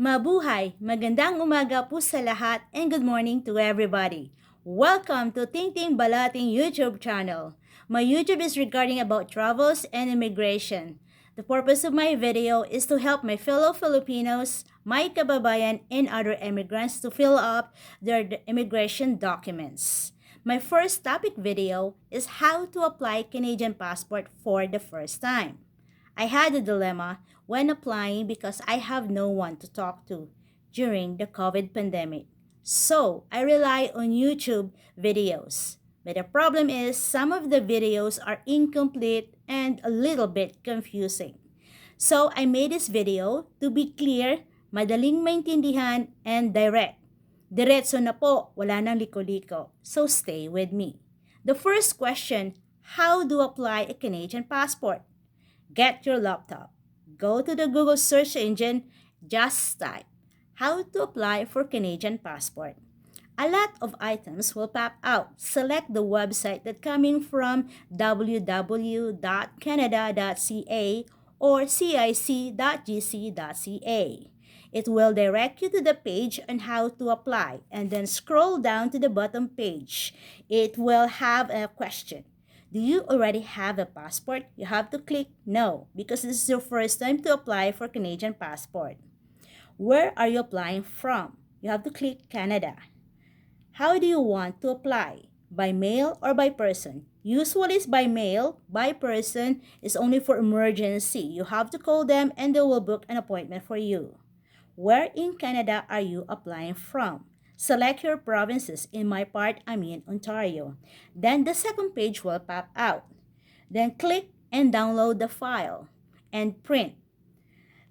Mabuhay! Magandang umaga po sa lahat and good morning to everybody. Welcome to Ting Ting Balating YouTube channel. My YouTube is regarding about travels and immigration. The purpose of my video is to help my fellow Filipinos, my kababayan, and other immigrants to fill up their immigration documents. My first topic video is how to apply Canadian passport for the first time. I had a dilemma when applying because I have no one to talk to during the COVID pandemic. So I rely on YouTube videos. But the problem is some of the videos are incomplete and a little bit confusing. So I made this video to be clear, madaling maintindihan, and direct. Diretso na po, wala nang liko-liko. So stay with me. The first question, how to apply a Canadian passport? Get your laptop. Go to the Google search engine, just type how to apply for Canadian passport. A lot of items will pop out. Select the website that coming from www.canada.ca or cic.gc.ca. It will direct you to the page on how to apply and then scroll down to the bottom page. It will have a question. Do you already have a passport? You have to click no because this is your first time to apply for Canadian passport. Where are you applying from? You have to click Canada. How do you want to apply? By mail or by person? Usually it's by mail. By person is only for emergency. You have to call them and they will book an appointment for you. Where in Canada are you applying from? Select your provinces. In my part, I'm in Ontario. Then the second page will pop out. Then click and download the file and print.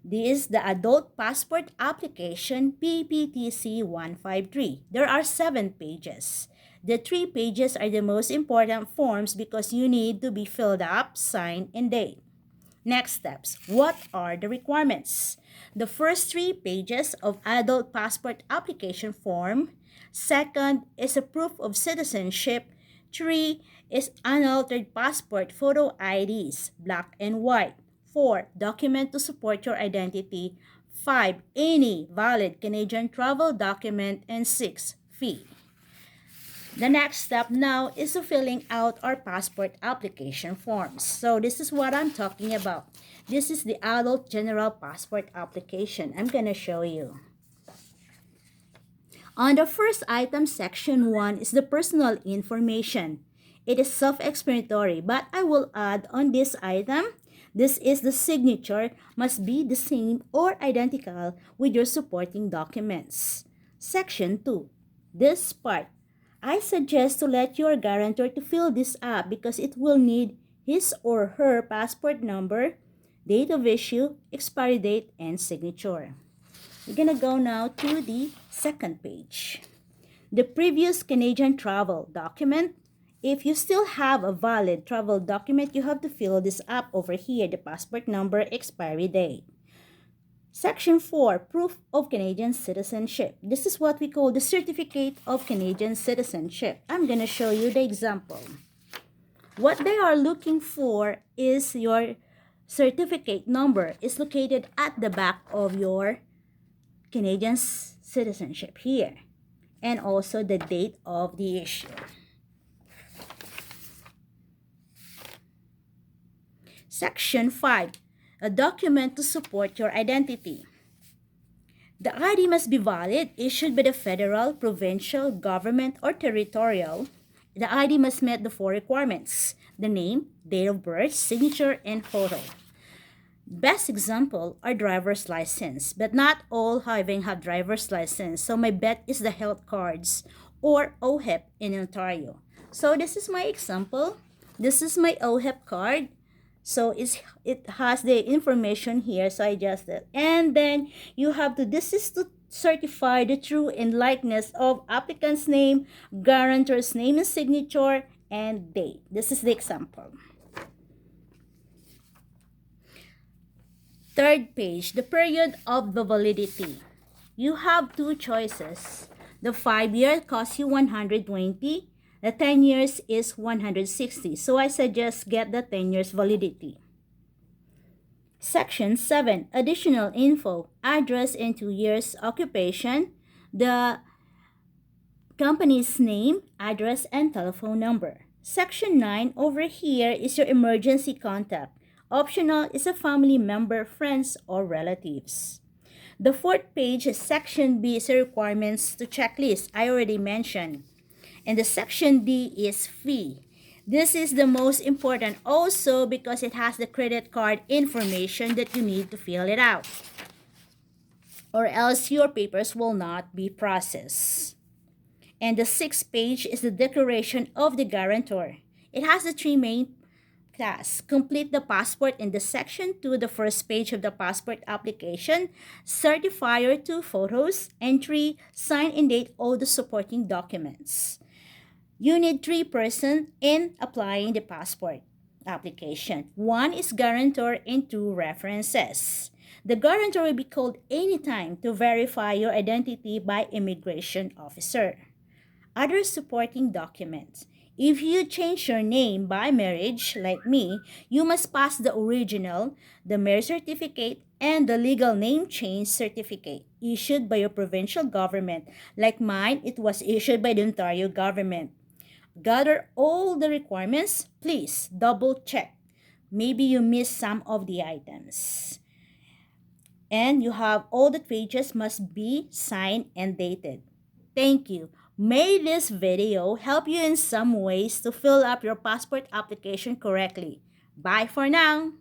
This is the Adult Passport Application PPTC 153. There are 7 pages. The 3 pages are the most important forms because you need to be filled up, signed, and date. Next steps. What are the requirements? The first 3 pages of Adult Passport Application Form. Second is a proof of citizenship. 3 is unaltered passport photo IDs, black and white. 4. Document to support your identity. 5. Any valid Canadian travel document. And 6. Fee. The next step now is to filling out our passport application forms. So this is what I'm talking about. This is the Adult General Passport Application. I'm going to show you. On the first item, section 1 is the personal information. It is self-explanatory, but I will add on this item. This is the signature must be the same or identical with your supporting documents. Section 2. This part. I suggest to let your guarantor to fill this up because it will need his or her passport number, date of issue, expiry date, and signature. We're gonna go now to the second page. The previous Canadian travel document. If you still have a valid travel document, you have to fill this up over here, the passport number, expiry date. Section 4, Proof of Canadian Citizenship. This is what we call the Certificate of Canadian Citizenship. I'm going to show you the example. What they are looking for is your certificate number is located at the back of your Canadian citizenship here. And also the date of the issue. Section 5. A document to support your identity. The ID must be valid, issued by the federal, provincial, government, or territorial. The ID must meet the 4 requirements: the name, date of birth, signature, and photo. Best example are driver's license, but not all having have driver's license. So my bet is the health cards or OHIP in Ontario. So this is my example. This is my OHIP card. So it has the information here, so I just did. And then you have to, this is to certify the true and likeness of applicant's name, guarantor's name and signature, and date. This is the example. Third page, the period of the validity. You have 2 choices. The 5-year costs you 120. The 10 years is 160. So I suggest get the 10 years validity. Section 7, additional info, address and 2 years occupation, the company's name, address, and telephone number. Section 9, over here is your emergency contact. Optional is a family member, friends, or relatives. The fourth page, section B, is the requirements to checklist. I already mentioned. And the section D is fee. This is the most important also because it has the credit card information that you need to fill it out, or else your papers will not be processed. And the sixth page is the declaration of the guarantor. It has the three main tasks. Complete the passport in the section 2, the first page of the passport application, certify your 2 photos, and 3, sign and date all the supporting documents. You need 3 persons in applying the passport application. 1 is guarantor and 2 references. The guarantor will be called anytime to verify your identity by immigration officer. Other supporting documents. If you change your name by marriage, like me, you must pass the original, the marriage certificate, and the legal name change certificate issued by your provincial government. Like mine, it was issued by the Ontario government. Gather all the requirements, please double check. Maybe you missed some of the items. And you have all the pages must be signed and dated. Thank you. May this video help you in some ways to fill up your passport application correctly. Bye for now.